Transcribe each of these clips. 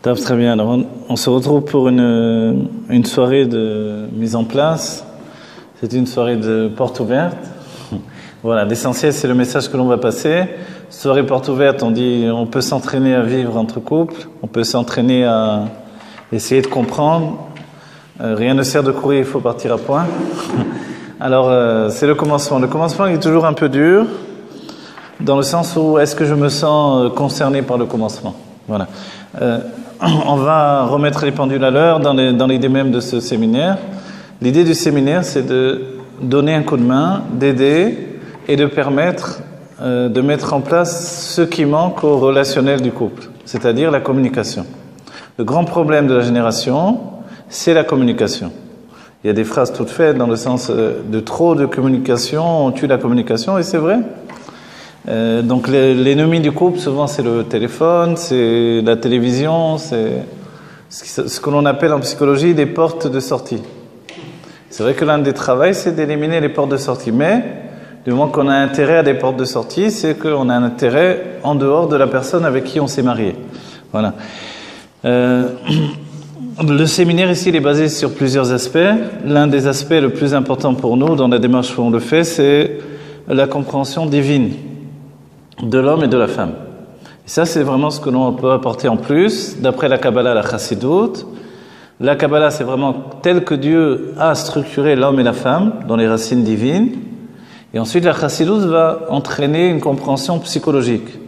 Très bien. Alors, on se retrouve pour une soirée de mise en place. C'est une soirée de porte ouverte. Voilà, l'essentiel, c'est le message que l'on va passer. Soirée porte ouverte, on dit on peut s'entraîner à vivre entre couples, on peut s'entraîner à essayer de comprendre. Rien ne sert de courir, il faut partir à point. Alors, c'est le commencement. Le commencement il est toujours un peu dur, dans le sens où est-ce que je me sens concerné par le commencement. Voilà. On va remettre les pendules à l'heure dans l'idée même de ce séminaire. L'idée du séminaire, c'est de donner un coup de main, d'aider et de permettre de mettre en place ce qui manque au relationnel du couple, c'est-à-dire la communication. Le grand problème de la génération, c'est la communication. Il y a des phrases toutes faites dans le sens de trop de communication, on tue la communication, et c'est vrai. Donc l'ennemi du couple, souvent c'est le téléphone, c'est la télévision, c'est ce que l'on appelle en psychologie des portes de sortie. C'est vrai que l'un des travaux, c'est d'éliminer les portes de sortie, mais du moment qu'on a intérêt à des portes de sortie, c'est qu'on a un intérêt en dehors de la personne avec qui on s'est marié. Voilà. Le séminaire ici, il est basé sur plusieurs aspects. L'un des aspects le plus important pour nous, dans la démarche où on le fait, c'est la compréhension divine de l'homme et de la femme. Et ça, c'est vraiment ce que l'on peut apporter en plus, d'après la Kabbalah, la Chassidut. La Kabbalah, c'est vraiment tel que Dieu a structuré l'homme et la femme, dans les racines divines. Et ensuite, la Chassidut va entraîner une compréhension psychologique.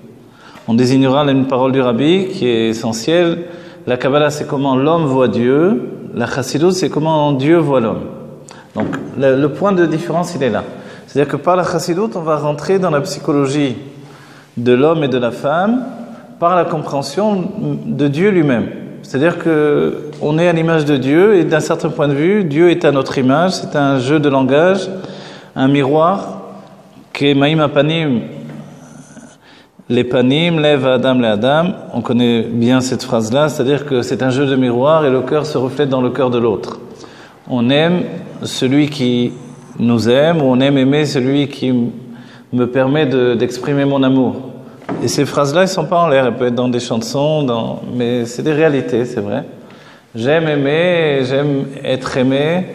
On désignera une parole du Rabbi qui est essentielle. La Kabbalah, c'est comment l'homme voit Dieu. La Chassidut, c'est comment Dieu voit l'homme. Donc, le point de différence, il est là. C'est-à-dire que par la Chassidut, on va rentrer dans la psychologie de l'homme et de la femme par la compréhension de Dieu lui-même. C'est-à-dire que on est à l'image de Dieu et d'un certain point de vue, Dieu est à notre image. C'est un jeu de langage, un miroir qui est Maïm Apanim, les panim, lève Adam, les Adam. On connaît bien cette phrase-là, c'est-à-dire que c'est un jeu de miroir et le cœur se reflète dans le cœur de l'autre. On aime celui qui nous aime ou on aime aimer celui qui me permet d'exprimer mon amour. Et ces phrases-là, elles ne sont pas en l'air, elles peuvent être dans des chansons, mais c'est des réalités, c'est vrai. J'aime aimer, j'aime être aimé,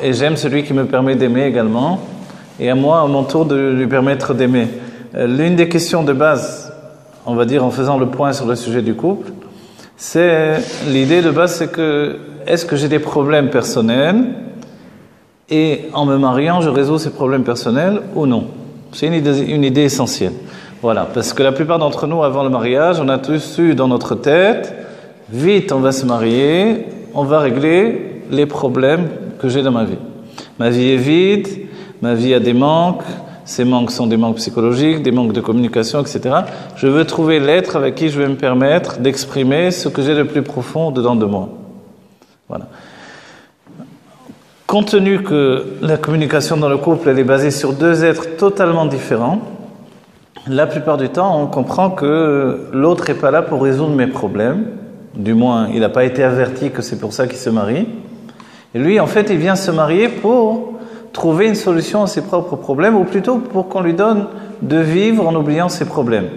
et j'aime celui qui me permet d'aimer également, et à moi, à mon tour, de lui permettre d'aimer. L'une des questions de base, on va dire en faisant le point sur le sujet du couple, c'est l'idée de base, c'est que est-ce que j'ai des problèmes personnels, et en me mariant, je résous ces problèmes personnels ou non? C'est une idée essentielle. Voilà, parce que la plupart d'entre nous, avant le mariage, on a tous eu dans notre tête, vite on va se marier, on va régler les problèmes que j'ai dans ma vie. Ma vie est vide, ma vie a des manques, ces manques sont des manques psychologiques, des manques de communication, etc. Je veux trouver l'être avec qui je vais me permettre d'exprimer ce que j'ai de plus profond dedans de moi. Voilà. Compte tenu que la communication dans le couple, elle est basée sur deux êtres totalement différents, la plupart du temps, on comprend que l'autre n'est pas là pour résoudre mes problèmes. Du moins, il n'a pas été averti que c'est pour ça qu'il se marie. Et lui, en fait, il vient se marier pour trouver une solution à ses propres problèmes, ou plutôt pour qu'on lui donne de vivre en oubliant ses problèmes.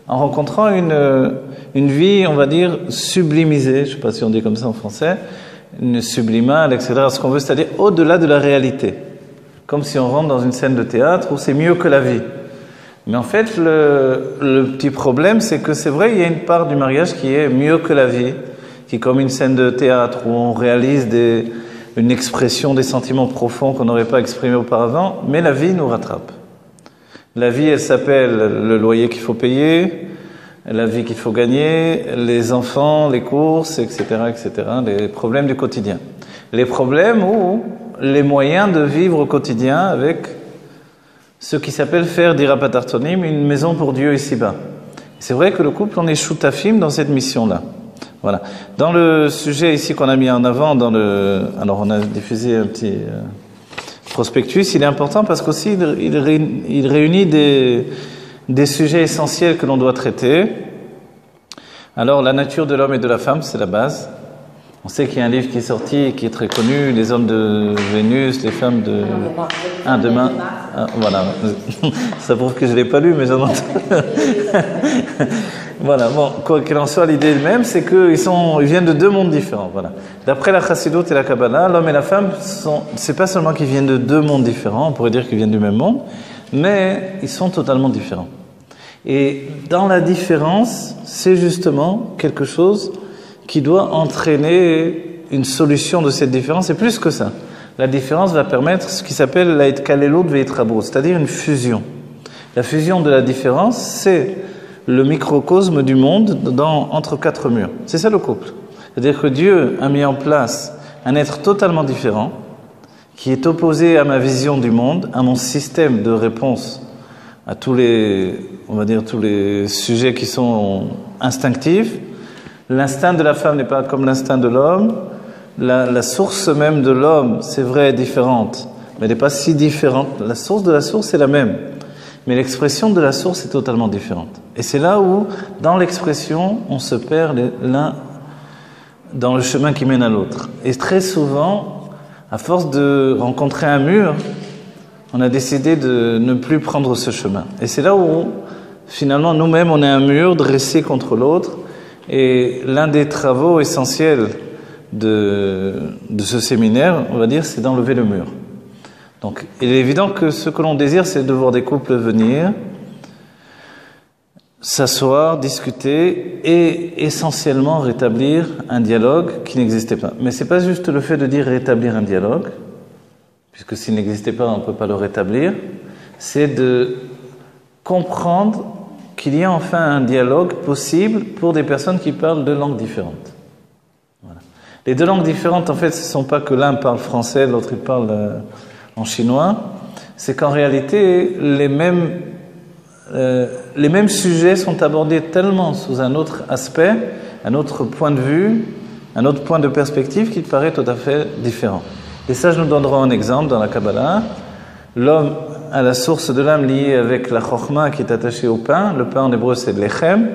En rencontrant une vie, on va dire, sublimisée, je ne sais pas si on dit comme ça en français, une sublimale, etc. Ce qu'on veut, c'est-à-dire au-delà de la réalité. Comme si on rentre dans une scène de théâtre où c'est mieux que la vie. Mais en fait, le petit problème, c'est que c'est vrai, il y a une part du mariage qui est mieux que la vie, qui est comme une scène de théâtre où on réalise une expression des sentiments profonds qu'on n'aurait pas exprimés auparavant, mais la vie nous rattrape. La vie, elle s'appelle le loyer qu'il faut payer, la vie qu'il faut gagner, les enfants, les courses, etc., etc., les problèmes du quotidien. Les problèmes ou les moyens de vivre au quotidien avec ce qui s'appelle faire d'Irapatartonim une maison pour Dieu ici-bas. C'est vrai que le couple, on est choutafim dans cette mission-là. Voilà. Dans le sujet ici qu'on a mis en avant, alors on a diffusé un petit prospectus, il est important parce qu'aussi il réunit des sujets essentiels que l'on doit traiter. Alors la nature de l'homme et de la femme, c'est la base. On sait qu'il y a un livre qui est sorti, qui est très connu, les hommes de Vénus, les femmes de... demain. Voilà. Ça prouve que je ne l'ai pas lu, mais j'en entends. Voilà, bon, quoi qu'il en soit, l'idée même, c'est qu'ils viennent de deux mondes différents. Voilà. D'après la Chassidoute et la Kabbalah, l'homme et la femme, c'est pas seulement qu'ils viennent de deux mondes différents, on pourrait dire qu'ils viennent du même monde, mais ils sont totalement différents. Et dans la différence, c'est justement quelque chose qui doit entraîner une solution de cette différence, et plus que ça. La différence va permettre ce qui s'appelle la Itkalelut ve'Itrabut, c'est-à-dire une fusion. La fusion de la différence, c'est le microcosme du monde entre quatre murs. C'est ça le couple. C'est-à-dire que Dieu a mis en place un être totalement différent, qui est opposé à ma vision du monde, à mon système de réponse à tous les sujets qui sont instinctifs. L'instinct de la femme n'est pas comme l'instinct de l'homme. La source même de l'homme, c'est vrai, est différente, mais elle n'est pas si différente. La source de la source est la même, mais l'expression de la source est totalement différente. Et c'est là où, dans l'expression, on se perd l'un dans le chemin qui mène à l'autre. Et très souvent, à force de rencontrer un mur, on a décidé de ne plus prendre ce chemin. Et c'est là où, finalement, nous-mêmes, on est un mur dressé contre l'autre. Et l'un des travaux essentiels de ce séminaire, on va dire, c'est d'enlever le mur. Donc, il est évident que ce que l'on désire, c'est de voir des couples venir, s'asseoir, discuter et essentiellement rétablir un dialogue qui n'existait pas. Mais c'est pas juste le fait de dire rétablir un dialogue, puisque s'il n'existait pas, on ne peut pas le rétablir. C'est de comprendre qu'il y a enfin un dialogue possible pour des personnes qui parlent deux langues différentes. Voilà. Les deux langues différentes, en fait, ce ne sont pas que l'un parle français, l'autre il parle en chinois. C'est qu'en réalité, les mêmes sujets sont abordés tellement sous un autre aspect, un autre point de vue, un autre point de perspective qui paraît tout à fait différent. Et ça, je nous donnerai un exemple dans la Kabbalah. L'homme a la source de l'âme liée avec la chokhma qui est attachée au pain. Le pain en hébreu, c'est de l'echem.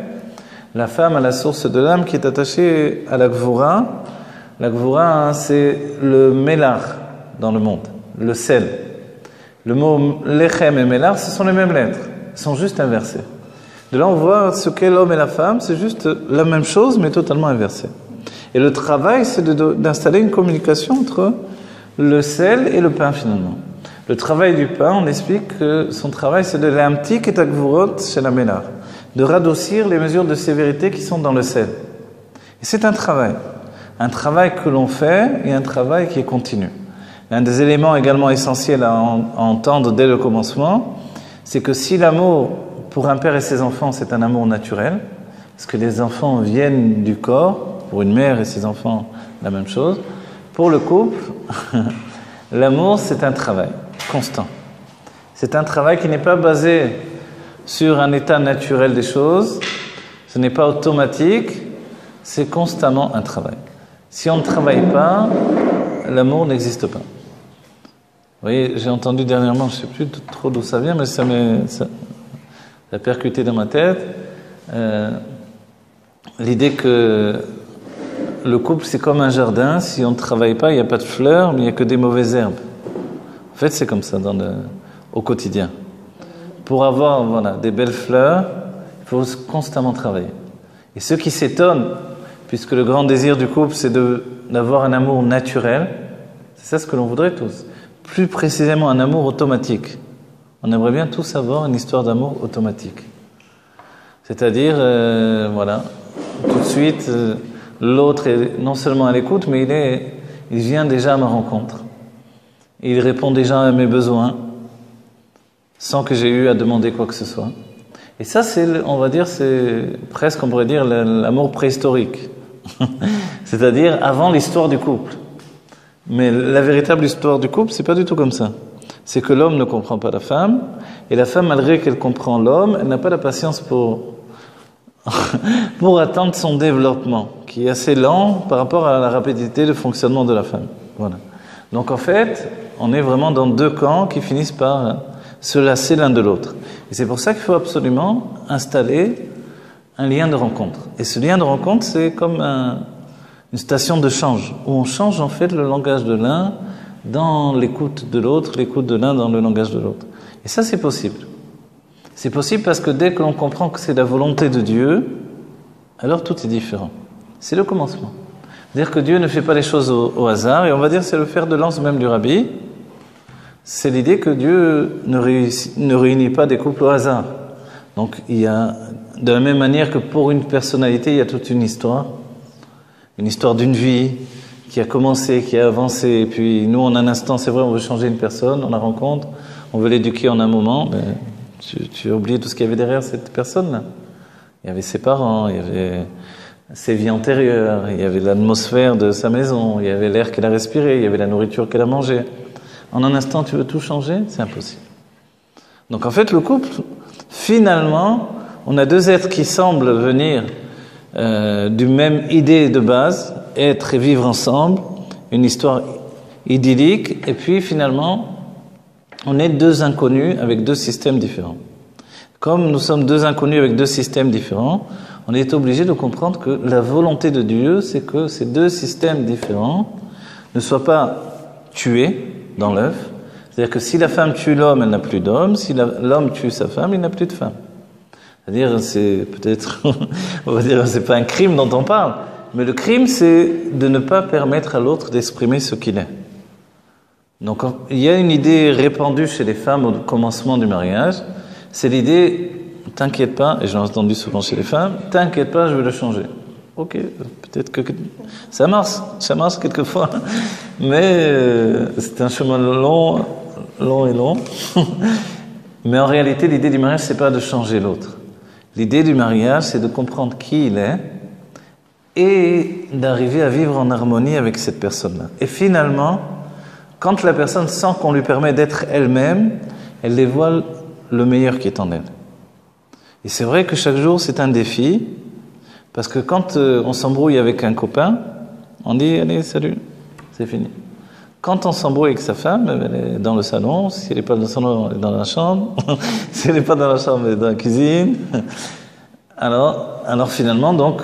La femme a la source de l'âme qui est attachée à la gvura. La gvura, c'est le mélar dans le monde, le sel. Le mot lechem et mélar, ce sont les mêmes lettres. Ils sont juste inversés. De là, on voit ce qu'est l'homme et la femme. C'est juste la même chose, mais totalement inversée. Et le travail, c'est d'installer une communication entre le sel et le pain, finalement. Le travail du pain, on explique que son travail, c'est de l'amtik et agvurot chez la mélar, de radoucir les mesures de sévérité qui sont dans le sel. Et c'est un travail que l'on fait et un travail qui est continu. L'un des éléments également essentiels à entendre dès le commencement, c'est que si l'amour pour un père et ses enfants, c'est un amour naturel, parce que les enfants viennent du corps, pour une mère et ses enfants, la même chose, pour le couple, l'amour, c'est un travail constant. C'est un travail qui n'est pas basé sur un état naturel des choses, ce n'est pas automatique, c'est constamment un travail. Si on ne travaille pas, l'amour n'existe pas. Vous voyez, j'ai entendu dernièrement, je ne sais plus trop d'où ça vient, mais ça a percuté dans ma tête, l'idée que le couple, c'est comme un jardin. Si on ne travaille pas, il n'y a pas de fleurs, mais il n'y a que des mauvaises herbes. En fait, c'est comme ça au quotidien. Pour avoir des belles fleurs, il faut constamment travailler. Et ceux qui s'étonnent, puisque le grand désir du couple, c'est d'avoir un amour naturel, c'est ça ce que l'on voudrait tous. Plus précisément, un amour automatique. On aimerait bien tous avoir une histoire d'amour automatique. C'est-à-dire, tout de suite... l'autre est non seulement à l'écoute, mais il vient déjà à ma rencontre. Il répond déjà à mes besoins, sans que j'ai eu à demander quoi que ce soit. Et ça, c'est presque, on pourrait dire, l'amour préhistorique. C'est-à-dire avant l'histoire du couple. Mais la véritable histoire du couple, c'est pas du tout comme ça. C'est que l'homme ne comprend pas la femme, et la femme, malgré qu'elle comprend l'homme, elle n'a pas la patience pour attendre son développement, qui est assez lent par rapport à la rapidité de fonctionnement de la femme. Voilà. Donc en fait, on est vraiment dans deux camps qui finissent par se lasser l'un de l'autre. Et c'est pour ça qu'il faut absolument installer un lien de rencontre. Et ce lien de rencontre, c'est comme une station de change, où on change en fait le langage de l'un dans l'écoute de l'autre, l'écoute de l'un dans le langage de l'autre. Et ça, c'est possible. C'est possible parce que dès que l'on comprend que c'est la volonté de Dieu, alors tout est différent. C'est le commencement. C'est-à-dire que Dieu ne fait pas les choses au hasard, et on va dire c'est le fer de lance même du Rabbi. C'est l'idée que Dieu ne réunit pas des couples au hasard. Donc il y a, de la même manière que pour une personnalité, il y a toute une histoire d'une vie qui a commencé, qui a avancé, et puis nous en un instant, c'est vrai, on veut changer une personne, on la rencontre, on veut l'éduquer en un moment, mais tu as oublié tout ce qu'il y avait derrière cette personne-là. Il y avait ses parents, il y avait ses vies antérieures, il y avait l'atmosphère de sa maison, il y avait l'air qu'elle a respiré, il y avait la nourriture qu'elle a mangée. En un instant, tu veux tout changer? C'est impossible. Donc en fait, le couple, finalement, on a deux êtres qui semblent venir du même idée de base, être et vivre ensemble, une histoire idyllique, et puis finalement, on est deux inconnus avec deux systèmes différents. Comme nous sommes deux inconnus avec deux systèmes différents, on est obligé de comprendre que la volonté de Dieu, c'est que ces deux systèmes différents ne soient pas tués dans l'œuf. C'est-à-dire que si la femme tue l'homme, elle n'a plus d'homme. Si l'homme tue sa femme, il n'a plus de femme. C'est-à-dire, c'est peut-être, on va dire, c'est pas un crime dont on parle, mais le crime, c'est de ne pas permettre à l'autre d'exprimer ce qu'il est. Donc, il y a une idée répandue chez les femmes au commencement du mariage, c'est l'idée, t'inquiète pas, et j'ai entendu souvent chez les femmes, t'inquiète pas, je vais le changer. Ok, peut-être que ça marche quelquefois, mais c'est un chemin long. Mais en réalité, l'idée du mariage, c'est pas de changer l'autre. L'idée du mariage, c'est de comprendre qui il est et d'arriver à vivre en harmonie avec cette personne-là. Et finalement, quand la personne sent qu'on lui permet d'être elle-même, elle dévoile le meilleur qui est en elle. Et c'est vrai que chaque jour, c'est un défi, parce que quand on s'embrouille avec un copain, on dit « Allez, salut, c'est fini ». Quand on s'embrouille avec sa femme, elle est dans le salon. Si elle n'est pas dans le salon, elle est dans la chambre. Si elle n'est pas dans la chambre, elle est dans la cuisine. Alors finalement, donc,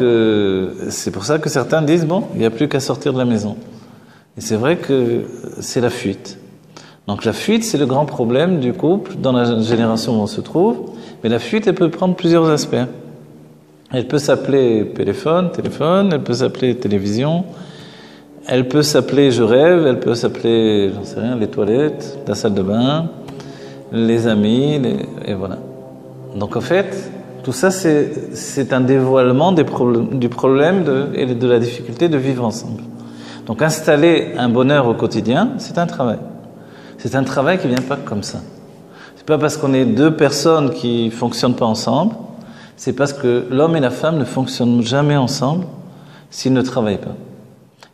c'est pour ça que certains disent, bon, il n'y a plus qu'à sortir de la maison. Et c'est vrai que c'est la fuite. Donc la fuite, c'est le grand problème du couple dans la génération où on se trouve. Mais la fuite, elle peut prendre plusieurs aspects. Elle peut s'appeler téléphone, elle peut s'appeler télévision, elle peut s'appeler je rêve, elle peut s'appeler, j'en sais rien, les toilettes, la salle de bain, les amis, et voilà. Donc en fait, tout ça c'est un dévoilement du problème et de la difficulté de vivre ensemble. Donc installer un bonheur au quotidien, c'est un travail. C'est un travail qui vient pas comme ça. C'est pas parce qu'on est deux personnes qui fonctionnent pas ensemble, c'est parce que l'homme et la femme ne fonctionnent jamais ensemble s'ils ne travaillent pas.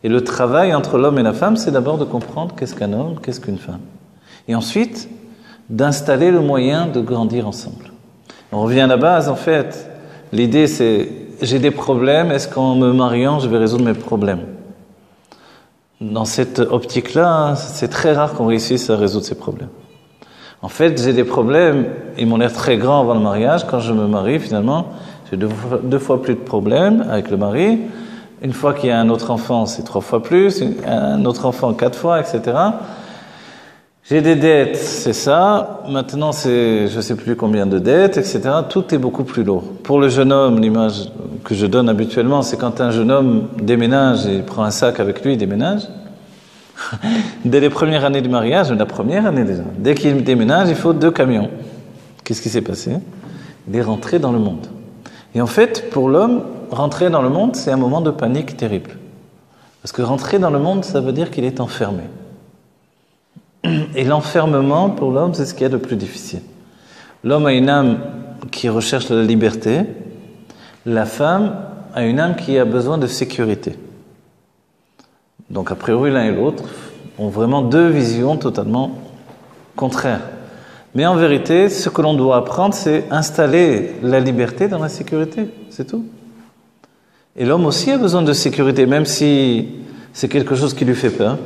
Et le travail entre l'homme et la femme, c'est d'abord de comprendre qu'est-ce qu'un homme, qu'est-ce qu'une femme. Et ensuite, d'installer le moyen de grandir ensemble. On revient à la base, en fait. L'idée, c'est, j'ai des problèmes, est-ce qu'en me mariant, je vais résoudre mes problèmes? Dans cette optique-là, c'est très rare qu'on réussisse à résoudre ces problèmes. En fait, j'ai des problèmes, ils m'ont l'air très grands avant le mariage. Quand je me marie, finalement, j'ai deux fois plus de problèmes avec le mari. Une fois qu'il y a un autre enfant, c'est 3 fois plus. Un autre enfant, 4 fois, etc. J'ai des dettes, c'est ça. Maintenant, c'est je ne sais plus combien de dettes, etc. Tout est beaucoup plus lourd. Pour le jeune homme, l'image que je donne habituellement, c'est quand un jeune homme déménage et prend un sac avec lui, il déménage. Dès les premières années du mariage, la première année déjà, dès qu'il déménage, il faut 2 camions. Qu'est-ce qui s'est passé? Il est rentré dans le monde. Et en fait, pour l'homme, rentrer dans le monde, c'est un moment de panique terrible. Parce que rentrer dans le monde, ça veut dire qu'il est enfermé. Et l'enfermement, pour l'homme, c'est ce qu'il y a de plus difficile. L'homme a une âme qui recherche la liberté. La femme a une âme qui a besoin de sécurité. Donc, a priori, l'un et l'autre ont vraiment 2 visions totalement contraires. Mais en vérité, ce que l'on doit apprendre, c'est installer la liberté dans la sécurité. C'est tout. Et l'homme aussi a besoin de sécurité, même si c'est quelque chose qui lui fait peur.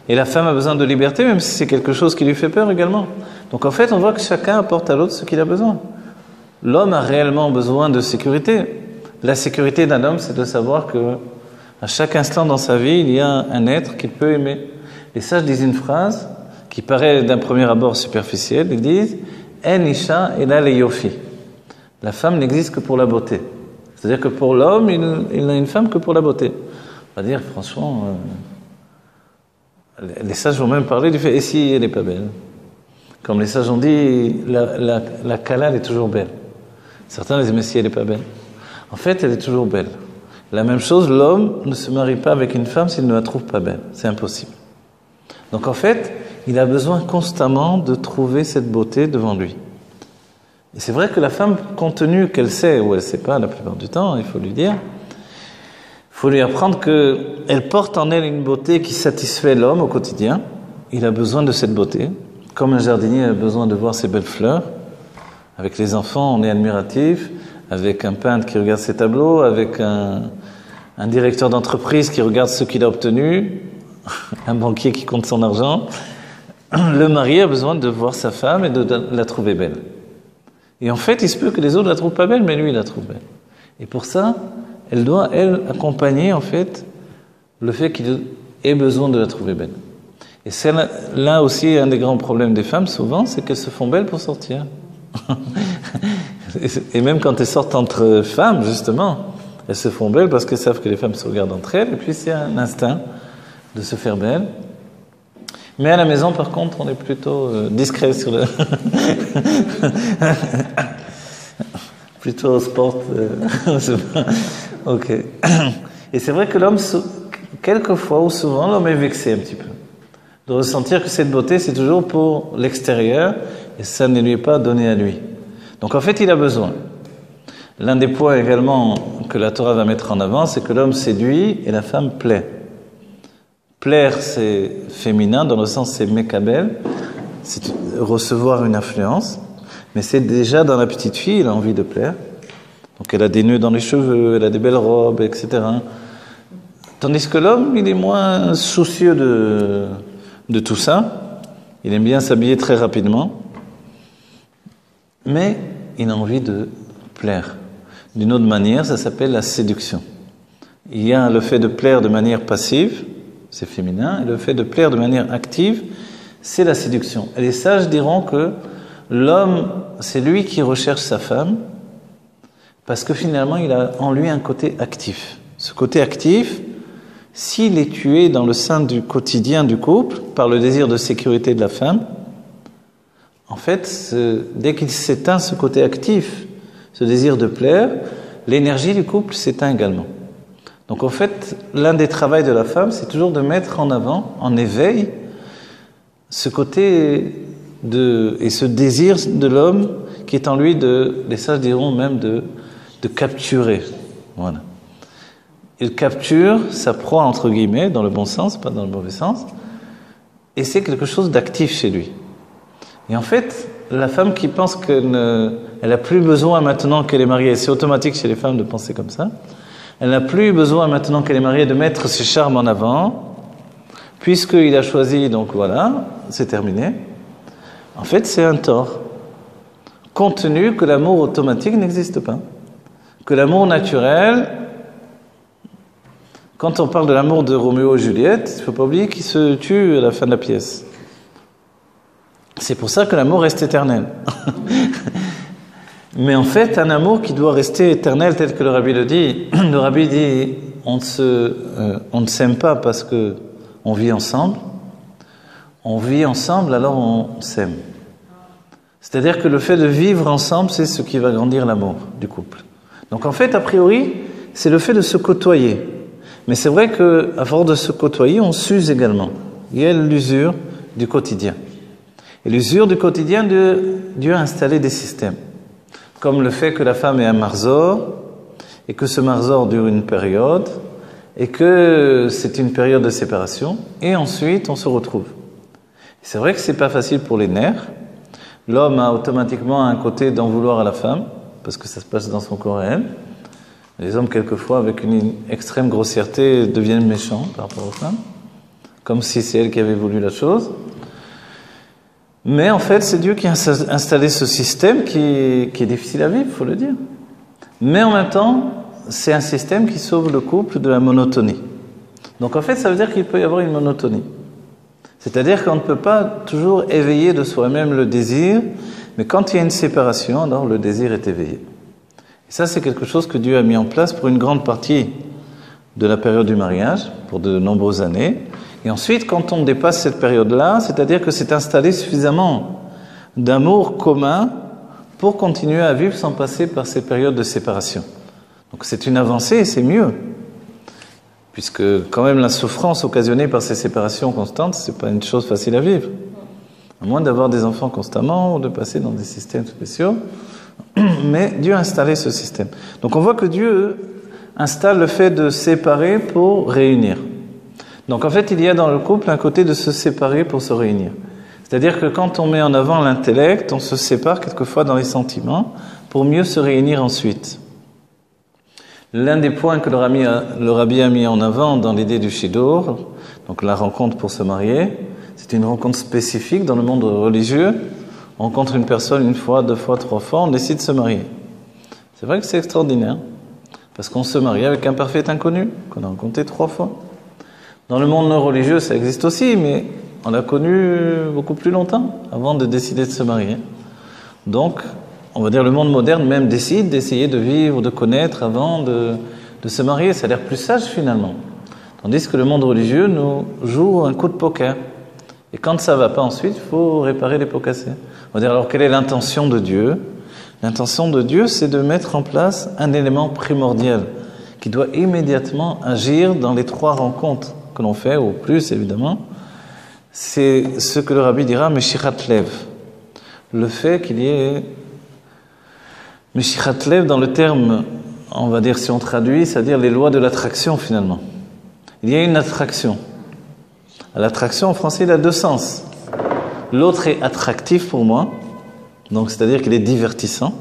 Et la femme a besoin de liberté, même si c'est quelque chose qui lui fait peur également. Donc en fait, on voit que chacun apporte à l'autre ce qu'il a besoin. L'homme a réellement besoin de sécurité. La sécurité d'un homme, c'est de savoir que à chaque instant dans sa vie, il y a un être qu'il peut aimer. Les sages disent une phrase qui paraît d'un premier abord superficielle. Ils disent « En isha ela le yofi ». La femme n'existe que pour la beauté. C'est-à-dire que pour l'homme, il n'a une femme que pour la beauté. On va dire, franchement, les sages vont même parler du fait, et si elle n'est pas belle? Comme les sages ont dit, la Kala, elle est toujours belle. Certains disent, mais si elle n'est pas belle? En fait, elle est toujours belle. La même chose, l'homme ne se marie pas avec une femme s'il ne la trouve pas belle. C'est impossible. Donc en fait, il a besoin constamment de trouver cette beauté devant lui. Et c'est vrai que la femme, compte tenu qu'elle sait ou elle ne sait pas la plupart du temps, il faut lui dire, il faut lui apprendre qu'elle porte en elle une beauté qui satisfait l'homme au quotidien. Il a besoin de cette beauté. Comme un jardinier a besoin de voir ses belles fleurs. Avec les enfants, on est admiratif. Avec un peintre qui regarde ses tableaux. Avec un directeur d'entreprise qui regarde ce qu'il a obtenu. Un banquier qui compte son argent. Le mari a besoin de voir sa femme et de la trouver belle. Et en fait, il se peut que les autres la trouvent pas belle, mais lui, il la trouve belle. Et pour ça, elle doit, elle, accompagner, en fait, le fait qu'il ait besoin de la trouver belle. Et c'est là aussi un des grands problèmes des femmes, souvent, c'est qu'elles se font belles pour sortir. Et même quand elles sortent entre femmes, justement, elles se font belles parce qu'elles savent que les femmes se regardent entre elles, et puis c'est un instinct de se faire belle. Mais à la maison, par contre, on est plutôt discret sur le... plutôt au sport. Ok. Et c'est vrai que l'homme, quelquefois ou souvent, l'homme est vexé un petit peu. De ressentir que cette beauté, c'est toujours pour l'extérieur, et ça ne lui est pas donné à lui. Donc en fait, il a besoin. L'un des points également que la Torah va mettre en avant, c'est que l'homme séduit et la femme plaît. Plaire, c'est féminin, dans le sens c'est mekabel, c'est recevoir une influence, mais c'est déjà dans la petite fille, elle a envie de plaire. Donc elle a des nœuds dans les cheveux, elle a des belles robes, etc. Tandis que l'homme, il est moins soucieux de tout ça. Il aime bien s'habiller très rapidement, mais il a envie de plaire. D'une autre manière, ça s'appelle la séduction. Il y a le fait de plaire de manière passive, c'est féminin, et le fait de plaire de manière active, c'est la séduction. Et les sages diront que l'homme, c'est lui qui recherche sa femme, parce que finalement, il a en lui un côté actif. Ce côté actif, s'il est tué dans le sein du quotidien du couple, par le désir de sécurité de la femme, en fait, dès qu'il s'éteint ce côté actif, ce désir de plaire, l'énergie du couple s'éteint également. Donc en fait, l'un des travaux de la femme, c'est toujours de mettre en avant, en éveil, ce côté et ce désir de l'homme qui est en lui les sages diront même de capturer. Voilà. Il capture sa proie, entre guillemets, dans le bon sens, pas dans le mauvais sens, et c'est quelque chose d'actif chez lui. Et en fait, la femme qui pense qu'elle n'a plus besoin maintenant qu'elle est mariée, c'est automatique chez les femmes de penser comme ça, elle n'a plus besoin maintenant qu'elle est mariée de mettre ses charmes en avant, puisqu'il a choisi, donc voilà, c'est terminé. En fait, c'est un tort. Compte tenu que l'amour automatique n'existe pas. Que l'amour naturel, quand on parle de l'amour de Roméo et Juliette, il ne faut pas oublier qu'ils se tuent à la fin de la pièce. C'est pour ça que l'amour reste éternel. Mais en fait, un amour qui doit rester éternel, tel que le Rabbi le dit, le Rabbi dit, on ne s'aime pas parce que on vit ensemble, alors on s'aime. C'est-à-dire que le fait de vivre ensemble, c'est ce qui va grandir l'amour du couple. Donc en fait, a priori, c'est le fait de se côtoyer. Mais c'est vrai qu'à force de se côtoyer, on s'use également. Il y a l'usure du quotidien. Et l'usure du quotidien, Dieu a installé des systèmes. Comme le fait que la femme ait un marzor, et que ce marzor dure une période, et que c'est une période de séparation, et ensuite on se retrouve. C'est vrai que c'est pas facile pour les nerfs. L'homme a automatiquement un côté d'en vouloir à la femme, parce que ça se passe dans son corps à elle. Les hommes, quelquefois, avec une extrême grossièreté, deviennent méchants par rapport aux femmes, comme si c'est elle qui avait voulu la chose. Mais en fait, c'est Dieu qui a installé ce système qui est difficile à vivre, il faut le dire. Mais en même temps, c'est un système qui sauve le couple de la monotonie. Donc en fait, ça veut dire qu'il peut y avoir une monotonie. C'est-à-dire qu'on ne peut pas toujours éveiller de soi-même le désir, mais quand il y a une séparation, alors le désir est éveillé. Et ça, c'est quelque chose que Dieu a mis en place pour une grande partie de la période du mariage, pour de nombreuses années. Et ensuite, quand on dépasse cette période-là, c'est-à-dire que c'est installé suffisamment d'amour commun pour continuer à vivre sans passer par ces périodes de séparation. Donc c'est une avancée et c'est mieux. Puisque quand même la souffrance occasionnée par ces séparations constantes, c'est pas une chose facile à vivre. À moins d'avoir des enfants constamment ou de passer dans des systèmes spéciaux. Mais Dieu a installé ce système. Donc on voit que Dieu installe le fait de séparer pour réunir. Donc en fait, il y a dans le couple un côté de se séparer pour se réunir. C'est-à-dire que quand on met en avant l'intellect, on se sépare quelquefois dans les sentiments pour mieux se réunir ensuite. L'un des points que le Rabbi a mis en avant dans l'idée du Shidur, donc la rencontre pour se marier, c'est une rencontre spécifique dans le monde religieux. On rencontre une personne une fois, deux fois, trois fois, on décide de se marier. C'est vrai que c'est extraordinaire, parce qu'on se marie avec un parfait inconnu, qu'on a rencontré 3 fois. Dans le monde non religieux, ça existe aussi, mais on l'a connu beaucoup plus longtemps avant de décider de se marier. Donc, on va dire le monde moderne même décide d'essayer de vivre, de connaître avant de se marier. Ça a l'air plus sage finalement. Tandis que le monde religieux nous joue un coup de poker. Et quand ça ne va pas ensuite, il faut réparer les pots cassés. On va dire alors quelle est l'intention de Dieu ? L'intention de Dieu, c'est de mettre en place un élément primordial qui doit immédiatement agir dans les 3 rencontres que l'on fait, ou plus évidemment. C'est ce que le Rabbi dira Meshirat Lev. Le fait qu'il y ait Meshirat Lev dans le terme, on va dire si on traduit, c'est-à-dire les lois de l'attraction finalement. Il y a une attraction. L'attraction en français, il a 2 sens. L'autre est attractif pour moi, donc c'est-à-dire qu'il est divertissant,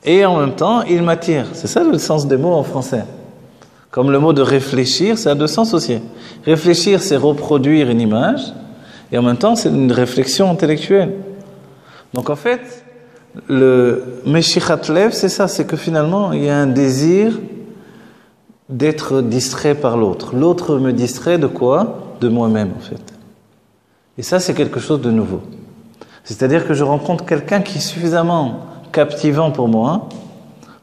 et en même temps, il m'attire. C'est ça le sens des mots en français. Comme le mot de réfléchir, ça a 2 sens aussi. Réfléchir, c'est reproduire une image, et en même temps, c'est une réflexion intellectuelle. Donc en fait, le Meshirat Lev, c'est ça, c'est que finalement, il y a un désir d'être distrait par l'autre. L'autre me distrait de quoi ? De moi-même, en fait. Et ça, c'est quelque chose de nouveau. C'est-à-dire que je rencontre quelqu'un qui est suffisamment captivant pour moi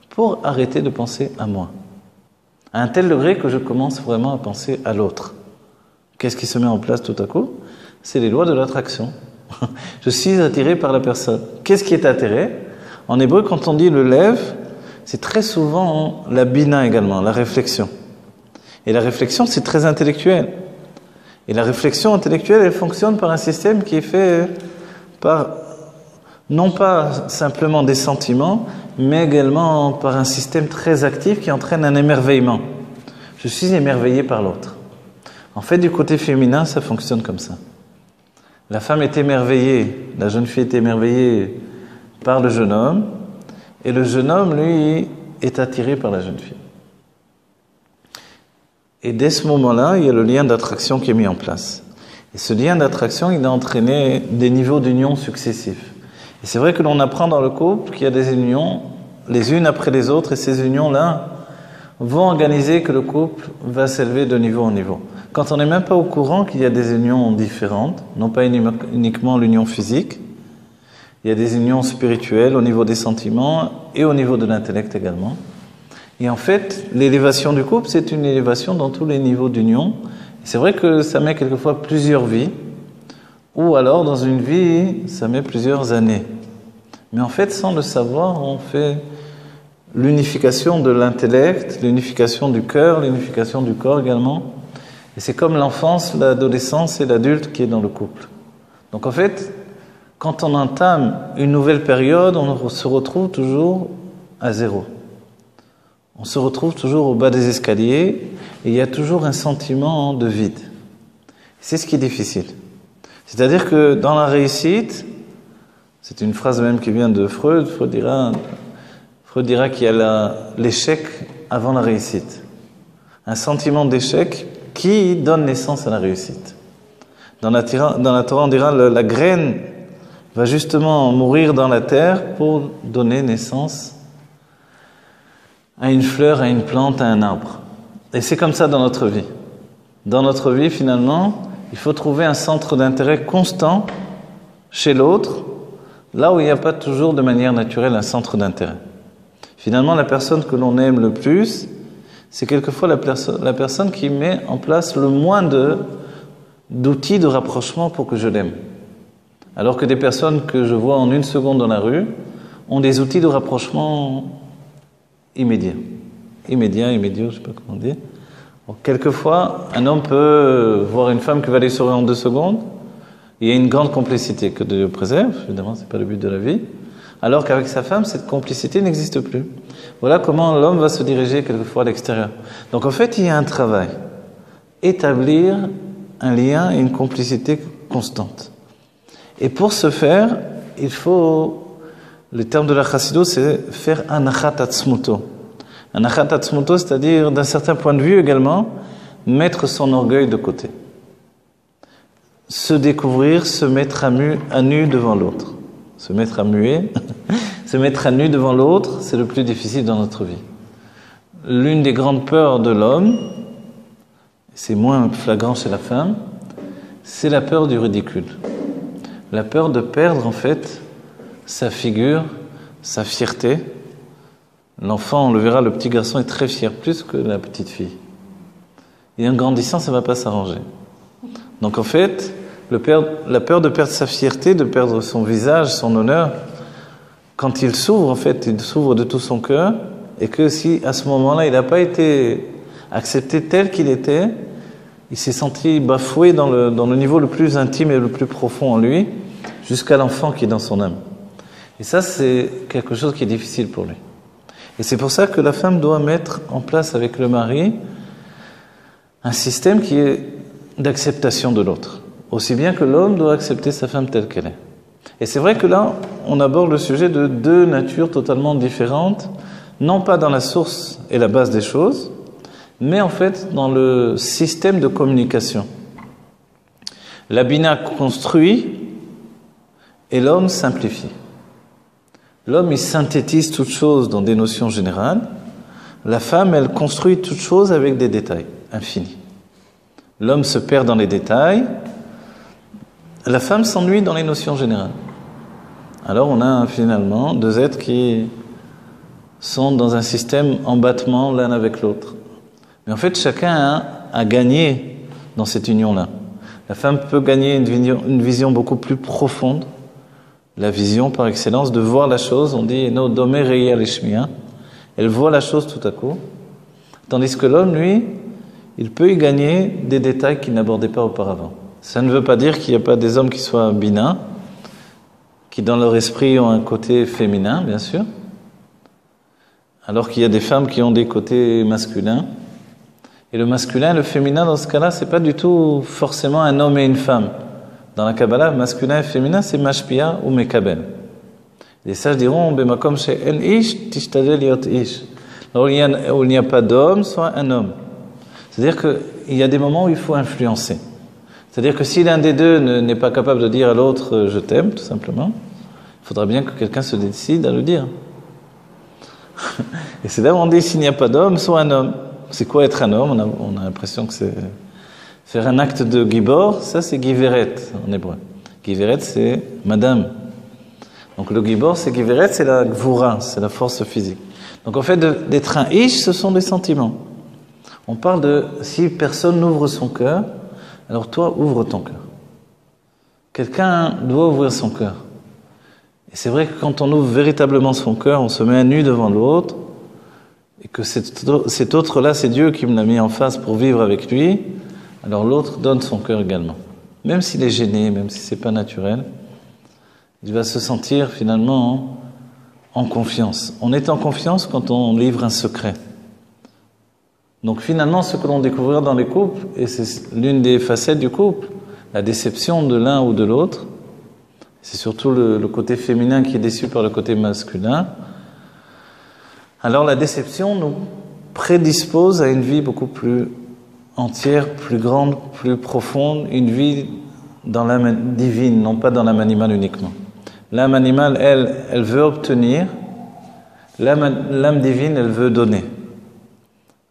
pour arrêter de penser à moi. À un tel degré que je commence vraiment à penser à l'autre. Qu'est-ce qui se met en place tout à coup ? C'est les lois de l'attraction. Je suis attiré par la personne. Qu'est-ce qui est attiré ? En hébreu, quand on dit le lève, c'est très souvent la bina également, la réflexion. Et la réflexion, c'est très intellectuel. Et la réflexion intellectuelle, elle fonctionne par un système qui est fait par, non pas simplement des sentiments, mais également par un système très actif qui entraîne un émerveillement. Je suis émerveillé par l'autre. En fait, du côté féminin, ça fonctionne comme ça. La femme est émerveillée, la jeune fille est émerveillée par le jeune homme, et le jeune homme, lui, est attiré par la jeune fille. Et dès ce moment-là, il y a le lien d'attraction qui est mis en place. Et ce lien d'attraction, il a entraîné des niveaux d'union successifs. Et c'est vrai que l'on apprend dans le couple qu'il y a des unions, les unes après les autres, et ces unions-là vont organiser que le couple va s'élever de niveau en niveau. Quand on n'est même pas au courant qu'il y a des unions différentes, non pas uniquement l'union physique, il y a des unions spirituelles au niveau des sentiments et au niveau de l'intellect également. Et en fait, l'élévation du couple, c'est une élévation dans tous les niveaux d'union. C'est vrai que ça met quelquefois plusieurs vies, ou alors dans une vie, ça met plusieurs années. Mais en fait, sans le savoir, on fait l'unification de l'intellect, l'unification du cœur, l'unification du corps également. Et c'est comme l'enfance, l'adolescence et l'adulte qui est dans le couple. Donc en fait, quand on entame une nouvelle période, on se retrouve toujours à zéro. On se retrouve toujours au bas des escaliers et il y a toujours un sentiment de vide. C'est ce qui est difficile. C'est-à-dire que dans la réussite, c'est une phrase même qui vient de Freud, Freud dira qu'il y a l'échec avant la réussite. Un sentiment d'échec qui donne naissance à la réussite. Dans la Torah, on dira la graine va justement mourir dans la terre pour donner naissance à une fleur, à une plante, à un arbre. Et c'est comme ça dans notre vie. Dans notre vie, finalement, il faut trouver un centre d'intérêt constant chez l'autre, là où il n'y a pas toujours de manière naturelle un centre d'intérêt. Finalement, la personne que l'on aime le plus, c'est quelquefois la personne qui met en place le moins d'outils de rapprochement pour que je l'aime. Alors que des personnes que je vois en 1 seconde dans la rue ont des outils de rapprochement immédiats. Immédiats, je sais pas comment dire. Donc, quelquefois, un homme peut voir une femme qui va aller sourire en 2 secondes. Il y a une grande complicité que Dieu préserve, évidemment, c'est pas le but de la vie. Alors qu'avec sa femme, cette complicité n'existe plus. Voilà comment l'homme va se diriger quelquefois à l'extérieur. Donc en fait, il y a un travail. Établir un lien et une complicité constante. Et pour ce faire, il faut, le terme de la chassidoute, c'est faire anachat atzmuto. Anachat atzmuto, c'est-à-dire, d'un certain point de vue également, mettre son orgueil de côté. Se découvrir, se mettre à nu devant l'autre. Se mettre à muer, se mettre à nu devant l'autre, c'est le plus difficile dans notre vie. L'une des grandes peurs de l'homme, c'est moins flagrant chez la femme, c'est la peur du ridicule. La peur de perdre en fait sa figure, sa fierté. L'enfant, on le verra, le petit garçon est très fier, plus que la petite fille. Et en grandissant, ça ne va pas s'arranger. Donc en fait, la peur de perdre sa fierté, de perdre son visage, son honneur, quand il s'ouvre, en fait, il s'ouvre de tout son cœur, et que si à ce moment-là, il n'a pas été accepté tel qu'il était, il s'est senti bafoué dans le niveau le plus intime et le plus profond en lui, jusqu'à l'enfant qui est dans son âme. Et ça, c'est quelque chose qui est difficile pour lui. Et c'est pour ça que la femme doit mettre en place avec le mari un système qui est d'acceptation de l'autre. Aussi bien que l'homme doit accepter sa femme telle qu'elle est. Et c'est vrai que là, on aborde le sujet de 2 natures totalement différentes, non pas dans la source et la base des choses, mais en fait dans le système de communication. La bina construit et l'homme simplifie. L'homme, il synthétise toute chose dans des notions générales. La femme, elle construit toute chose avec des détails infinis. L'homme se perd dans les détails. La femme s'ennuie dans les notions générales. Alors on a finalement 2 êtres qui sont dans un système en battement l'un avec l'autre. Mais en fait, chacun a gagné dans cette union-là. La femme peut gagner une vision beaucoup plus profonde, la vision par excellence de voir la chose. On dit no dome reya lishmia. Elle voit la chose tout à coup. Tandis que l'homme, lui, il peut y gagner des détails qu'il n'abordait pas auparavant. Ça ne veut pas dire qu'il n'y a pas des hommes qui soient bina, qui dans leur esprit ont un côté féminin, bien sûr, alors qu'il y a des femmes qui ont des côtés masculins. Et le masculin, le féminin, dans ce cas-là, c'est pas du tout forcément un homme et une femme. Dans la Kabbalah, masculin et féminin, c'est mashpia ou mekabel. Les sages diront, bemakom she'en ish, tishtadel yot ish. Alors, où il n'y a pas d'homme, soit un homme. C'est-à-dire qu'il y a des moments où il faut influencer. C'est-à-dire que si l'un des deux n'est pas capable de dire à l'autre « je t'aime », tout simplement, il faudra bien que quelqu'un se décide à le dire. Et c'est là où on dit s'il n'y a pas d'homme, soit un homme. C'est quoi être un homme? On a l'impression que c'est faire un acte de gibor, ça c'est giveret en hébreu. Giveret, c'est madame. Donc le gibor, c'est giveret, c'est la gvura, c'est la force physique. Donc en fait, d'être un ish, ce sont des sentiments. On parle de si personne n'ouvre son cœur, alors toi, ouvre ton cœur. Quelqu'un doit ouvrir son cœur. Et c'est vrai que quand on ouvre véritablement son cœur, on se met à nu devant l'autre, et que cet autre-là, c'est Dieu qui me l'a mis en face pour vivre avec lui, alors l'autre donne son cœur également. Même s'il est gêné, même si c'est pas naturel, il va se sentir finalement en confiance. On est en confiance quand on livre un secret. Donc finalement, ce que l'on découvrira dans les couples, et c'est l'une des facettes du couple, la déception de l'un ou de l'autre, c'est surtout le côté féminin qui est déçu par le côté masculin. Alors la déception nous prédispose à une vie beaucoup plus entière, plus grande, plus profonde, une vie dans l'âme divine, non pas dans l'âme animale uniquement. L'âme animale, elle veut obtenir, l'âme divine, elle veut donner.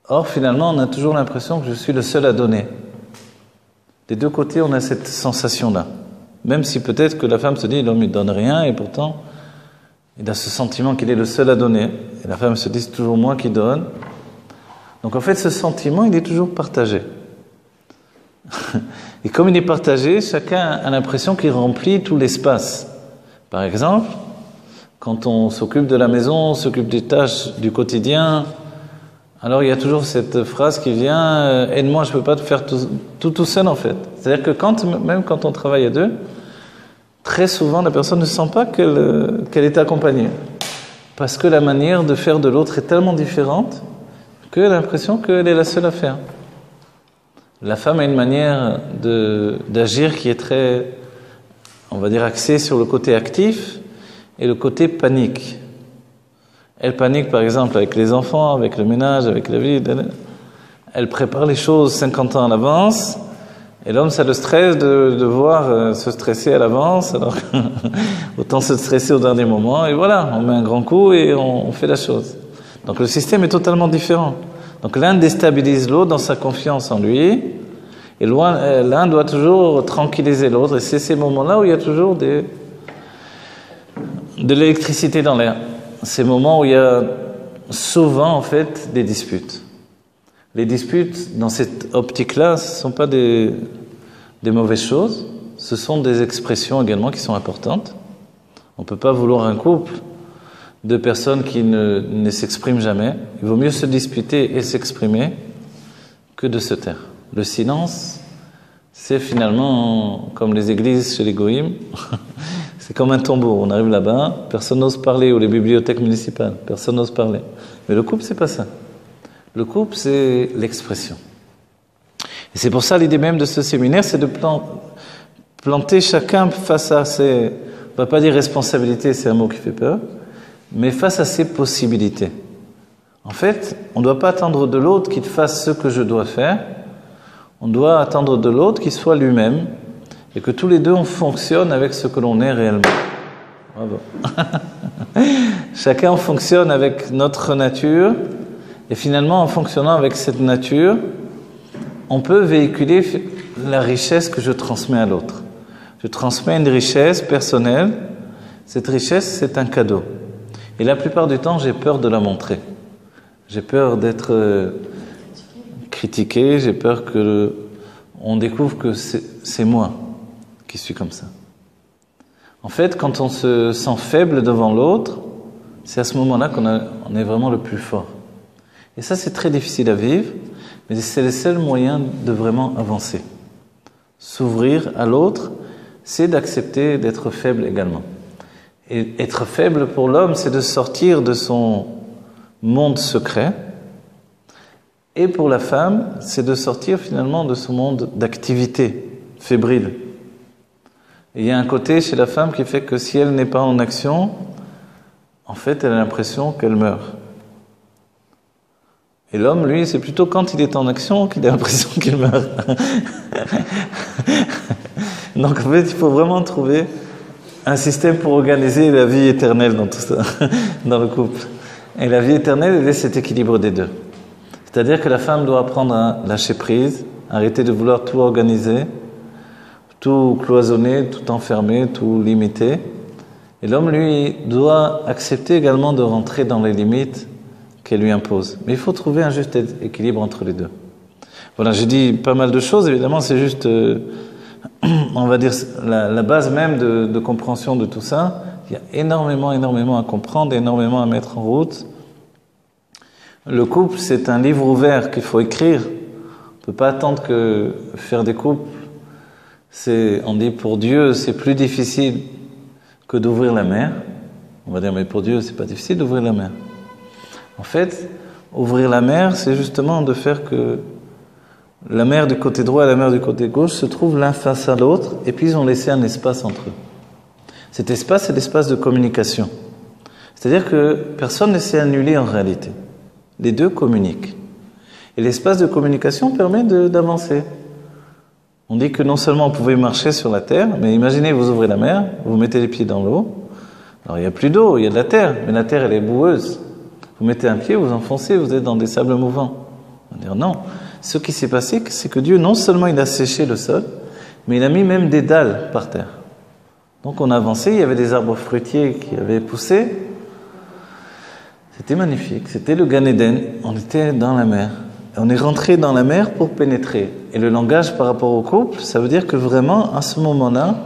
Or, finalement, on a toujours l'impression que je suis le seul à donner. Des 2 côtés, on a cette sensation-là. Même si peut-être que la femme se dit, l'homme ne donne rien, et pourtant, il a ce sentiment qu'il est le seul à donner. Et la femme se dit, c'est toujours moi qui donne. Donc en fait, ce sentiment, il est toujours partagé. Et comme il est partagé, chacun a l'impression qu'il remplit tout l'espace. Par exemple, quand on s'occupe de la maison, on s'occupe des tâches du quotidien, alors il y a toujours cette phrase qui vient, aide-moi, je ne peux pas te faire tout seul en fait. C'est-à-dire que même quand on travaille à deux, très souvent la personne ne sent pas qu'elle est accompagnée. Parce que la manière de faire de l'autre est tellement différente qu'elle a l'impression qu'elle est la seule à faire. La femme a une manière d'agir qui est très, on va dire, axée sur le côté actif et le côté panique. Elle panique par exemple avec les enfants, avec le ménage, avec la vie. Elle prépare les choses 50 ans à l'avance et l'homme, ça le stresse de devoir se stresser à l'avance, alors autant se stresser au dernier moment. Et voilà, on met un grand coup et on fait la chose. Donc le système est totalement différent. Donc l'un déstabilise l'autre dans sa confiance en lui, et l'un doit toujours tranquilliser l'autre. Et c'est ces moments-là où il y a toujours de l'électricité dans l'air. Ces moments où il y a souvent en fait des disputes. Les disputes dans cette optique-là, ce ne sont pas des mauvaises choses, ce sont des expressions également qui sont importantes. On ne peut pas vouloir un couple de personnes qui ne s'expriment jamais. Il vaut mieux se disputer et s'exprimer que de se taire. Le silence, c'est finalement comme les églises chez les goïms. C'est comme un tombeau. On arrive là-bas, personne n'ose parler, ou les bibliothèques municipales, personne n'ose parler. Mais le couple, c'est pas ça. Le couple, c'est l'expression. Et c'est pour ça l'idée même de ce séminaire, c'est de planter chacun face à ses, on va pas dire responsabilité, c'est un mot qui fait peur, mais face à ses possibilités. En fait, on ne doit pas attendre de l'autre qu'il fasse ce que je dois faire. On doit attendre de l'autre qu'il soit lui-même et que tous les deux on fonctionne avec ce que l'on est réellement. Bravo. Chacun fonctionne avec notre nature et finalement en fonctionnant avec cette nature, on peut véhiculer la richesse que je transmets à l'autre. Je transmets une richesse personnelle. Cette richesse, c'est un cadeau. Et la plupart du temps, j'ai peur de la montrer. J'ai peur d'être critiqué, j'ai peur qu'on découvre que c'est moi qui suis comme ça. En fait, quand on se sent faible devant l'autre, c'est à ce moment-là qu'on est vraiment le plus fort. Et ça, c'est très difficile à vivre, mais c'est le seul moyen de vraiment avancer. S'ouvrir à l'autre, c'est d'accepter d'être faible également. Et être faible pour l'homme, c'est de sortir de son monde secret. Et pour la femme, c'est de sortir finalement de son monde d'activité fébrile. Et il y a un côté chez la femme qui fait que si elle n'est pas en action, en fait, elle a l'impression qu'elle meurt. Et l'homme, lui, c'est plutôt quand il est en action qu'il a l'impression qu'il meurt. Donc en fait, il faut vraiment trouver un système pour organiser la vie éternelle dans tout ça, dans le couple. Et la vie éternelle, elle est cet équilibre des deux. C'est-à-dire que la femme doit apprendre à lâcher prise, arrêter de vouloir tout organiser, tout cloisonner, tout enfermer, tout limiter. Et l'homme, lui, doit accepter également de rentrer dans les limites qu'elle lui impose. Mais il faut trouver un juste équilibre entre les deux. Voilà, j'ai dit pas mal de choses, évidemment, c'est juste, on va dire, la base même de compréhension de tout ça. Il y a énormément à comprendre, énormément à mettre en route. Le couple, c'est un livre ouvert qu'il faut écrire. On ne peut pas attendre que faire des couples, on dit pour Dieu, c'est plus difficile que d'ouvrir la mer. On va dire, mais pour Dieu, c'est pas difficile d'ouvrir la mer. En fait, ouvrir la mer, c'est justement de faire que la mer du côté droit et la mer du côté gauche se trouvent l'un face à l'autre, et puis ils ont laissé un espace entre eux. Cet espace, c'est l'espace de communication. C'est-à-dire que personne ne s'est annulé en réalité. Les deux communiquent. Et l'espace de communication permet d'avancer. On dit que non seulement vous pouvez marcher sur la terre, mais imaginez, vous ouvrez la mer, vous mettez les pieds dans l'eau. Alors il n'y a plus d'eau, il y a de la terre, mais la terre elle est boueuse. Vous mettez un pied, vous enfoncez, vous êtes dans des sables mouvants. On va dire non. Ce qui s'est passé, c'est que Dieu, non seulement il a séché le sol, mais il a mis même des dalles par terre. Donc on a avancé, il y avait des arbres fruitiers qui avaient poussé. C'était magnifique, c'était le Gan Eden, on était dans la mer. Et on est rentré dans la mer pour pénétrer. Et le langage par rapport au couple, ça veut dire que vraiment, à ce moment-là,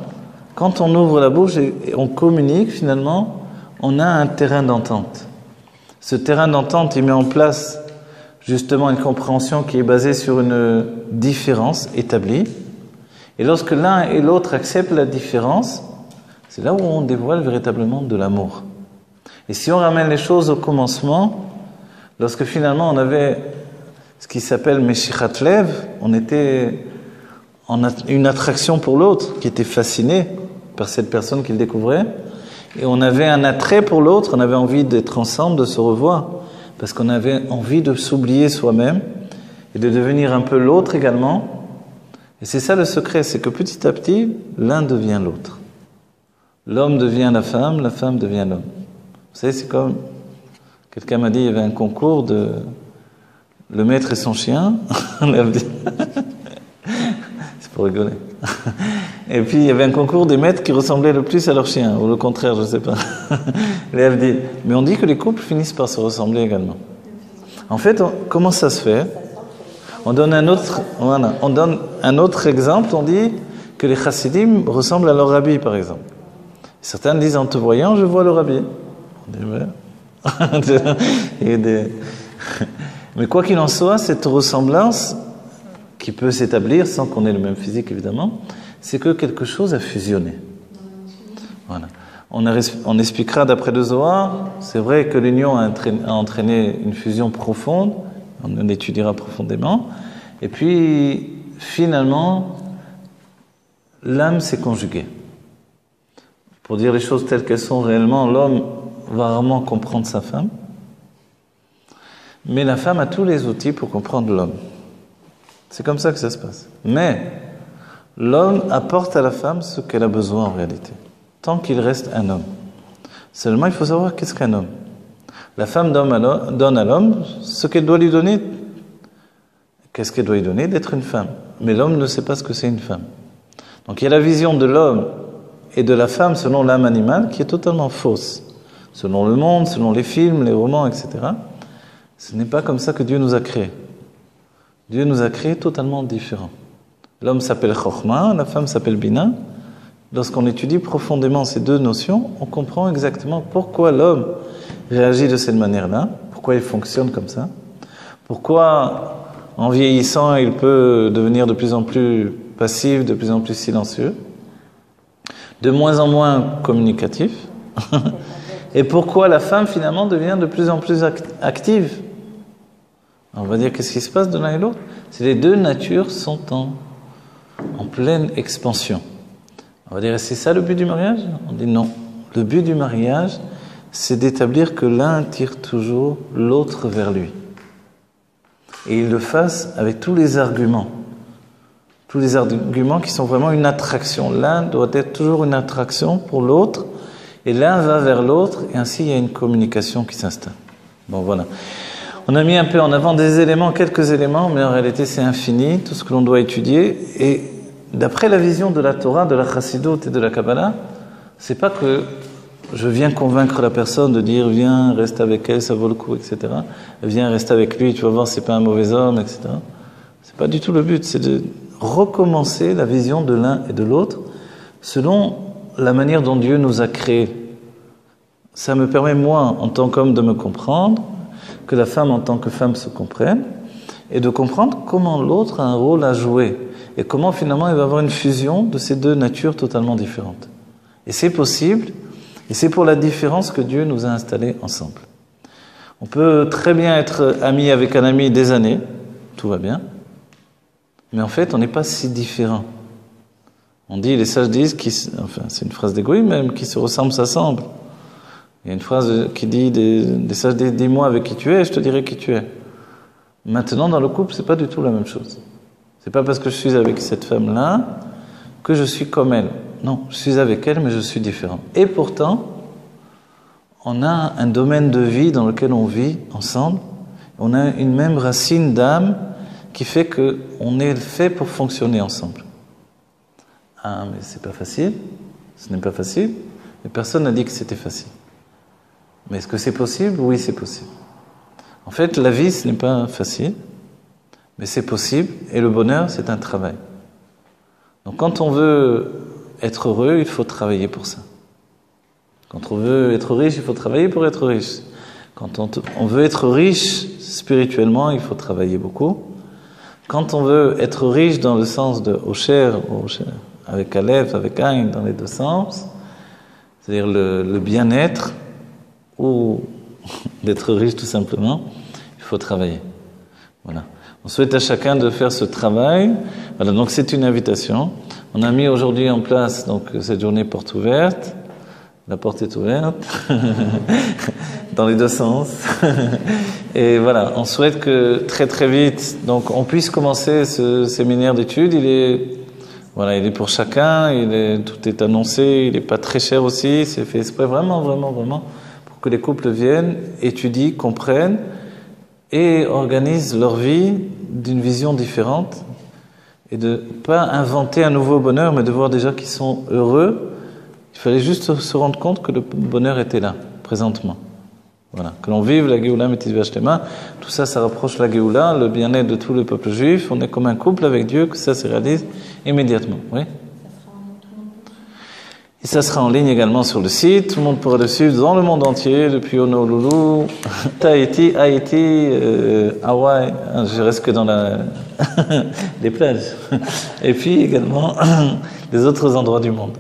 quand on ouvre la bouche et on communique, finalement, on a un terrain d'entente. Ce terrain d'entente, il met en place justement une compréhension qui est basée sur une différence établie. Et lorsque l'un et l'autre acceptent la différence, c'est là où on dévoile véritablement de l'amour. Et si on ramène les choses au commencement, lorsque finalement on avait ce qui s'appelle Meshichat Lev, on était en une attraction pour l'autre, qui était fasciné par cette personne qu'il découvrait, et on avait un attrait pour l'autre, on avait envie d'être ensemble, de se revoir, parce qu'on avait envie de s'oublier soi-même et de devenir un peu l'autre également. Et c'est ça le secret, c'est que petit à petit, l'un devient l'autre. L'homme devient la femme devient l'homme. Vous savez, c'est comme, quelqu'un m'a dit, il y avait un concours de le maître et son chien. C'est pour rigoler. Et puis il y avait un concours des maîtres qui ressemblaient le plus à leur chien, ou le contraire, je ne sais pas. Mais on dit que les couples finissent par se ressembler également. En fait, comment ça se fait? On donne un autre exemple, on dit que les chassidim ressemblent à leur rabbi, par exemple. Certains disent, en te voyant, je vois le rabbi. On dit, ouais. Mais quoi qu'il en soit, cette ressemblance, qui peut s'établir sans qu'on ait le même physique, évidemment, c'est que quelque chose a fusionné. Voilà. On expliquera d'après le Zohar, c'est vrai que l'union a entraîné une fusion profonde, on l'étudiera profondément, et puis finalement, l'âme s'est conjuguée. Pour dire les choses telles qu'elles sont réellement, l'homme va rarement comprendre sa femme, mais la femme a tous les outils pour comprendre l'homme. C'est comme ça que ça se passe. Mais l'homme apporte à la femme ce qu'elle a besoin en réalité, tant qu'il reste un homme. Seulement, il faut savoir qu'est-ce qu'un homme. La femme donne à l'homme ce qu'elle doit lui donner. Qu'est-ce qu'elle doit lui donner? D'être une femme. Mais l'homme ne sait pas ce que c'est une femme. Donc il y a la vision de l'homme et de la femme selon l'âme animale qui est totalement fausse. Selon le monde, selon les films, les romans, etc. Ce n'est pas comme ça que Dieu nous a créés. Dieu nous a créés totalement différents. L'homme s'appelle Chokhmah, la femme s'appelle Bina. Lorsqu'on étudie profondément ces deux notions, on comprend exactement pourquoi l'homme réagit de cette manière-là, pourquoi il fonctionne comme ça, pourquoi en vieillissant il peut devenir de plus en plus passif, de plus en plus silencieux, de moins en moins communicatif, et pourquoi la femme finalement devient de plus en plus active. On va dire qu'est-ce qui se passe de l'un et l'autre? C'est les deux natures sont en pleine expansion. On va dire, c'est ça le but du mariage? On dit non. Le but du mariage, c'est d'établir que l'un tire toujours l'autre vers lui. Et il le fasse avec tous les arguments. Tous les arguments qui sont vraiment une attraction. L'un doit être toujours une attraction pour l'autre, et l'un va vers l'autre, et ainsi il y a une communication qui s'installe. Bon, voilà. On a mis un peu en avant des éléments, quelques éléments, mais en réalité c'est infini, tout ce que l'on doit étudier. Et d'après la vision de la Torah, de la Chassidoute et de la Kabbalah, c'est pas que je viens convaincre la personne de dire viens, reste avec elle, ça vaut le coup, etc. Viens, reste avec lui, tu vas voir, c'est pas un mauvais homme, etc. C'est pas du tout le but, c'est de recommencer la vision de l'un et de l'autre selon la manière dont Dieu nous a créés. Ça me permet, moi, en tant qu'homme, de me comprendre, que la femme en tant que femme se comprenne, et de comprendre comment l'autre a un rôle à jouer, et comment finalement il va y avoir une fusion de ces deux natures totalement différentes. Et c'est possible, et c'est pour la différence que Dieu nous a installés ensemble. On peut très bien être ami avec un ami des années, tout va bien, mais en fait on n'est pas si différents. On dit, les sages disent, enfin c'est une phrase d'égoïsme même, qui se ressemblent s'assemblent. Il y a une phrase qui dit, des sages disent, dis-moi avec qui tu es, je te dirai qui tu es. Maintenant, dans le couple, c'est pas du tout la même chose. C'est pas parce que je suis avec cette femme-là que je suis comme elle. Non, je suis avec elle, mais je suis différent. Et pourtant, on a un domaine de vie dans lequel on vit ensemble. On a une même racine d'âme qui fait qu'on est fait pour fonctionner ensemble. Ah, mais c'est pas facile. Ce n'est pas facile. Et personne n'a dit que c'était facile. Mais est-ce que c'est possible? Oui, c'est possible. En fait, la vie, ce n'est pas facile, mais c'est possible, et le bonheur, c'est un travail. Donc quand on veut être heureux, il faut travailler pour ça. Quand on veut être riche, il faut travailler pour être riche. Quand on veut être riche spirituellement, il faut travailler beaucoup. Quand on veut être riche dans le sens de Osher, avec Aleph, avec Ain, dans les deux sens, c'est-à-dire le bien-être, ou d'être riche tout simplement, il faut travailler. Voilà. On souhaite à chacun de faire ce travail. Voilà, donc c'est une invitation. On a mis aujourd'hui en place donc cette journée porte ouverte. La porte est ouverte dans les deux sens. Et voilà, on souhaite que très très vite, donc on puisse commencer ce séminaire d'études. Il est pour chacun. Tout est annoncé. Il n'est pas très cher aussi. C'est fait exprès vraiment pour que les couples viennent, étudient, comprennent et organisent leur vie d'une vision différente et de pas inventer un nouveau bonheur, mais de voir déjà qu'ils sont heureux. Il fallait juste se rendre compte que le bonheur était là, présentement. Voilà, que l'on vive la Géoula Mitzvah Shlema, tout ça, ça rapproche la Géoula, le bien-être de tout le peuple juif. On est comme un couple avec Dieu, que ça se réalise immédiatement. Oui. Et ça sera en ligne également sur le site. Tout le monde pourra le suivre dans le monde entier, depuis Honolulu, Tahiti, Haïti, Hawaï. Je reste que dans les plages. Et puis également les autres endroits du monde.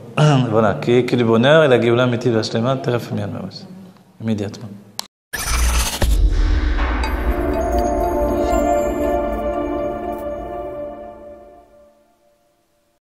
Voilà, qui est du bonheur et la Géoula Mitzvah Shlema, très immédiatement.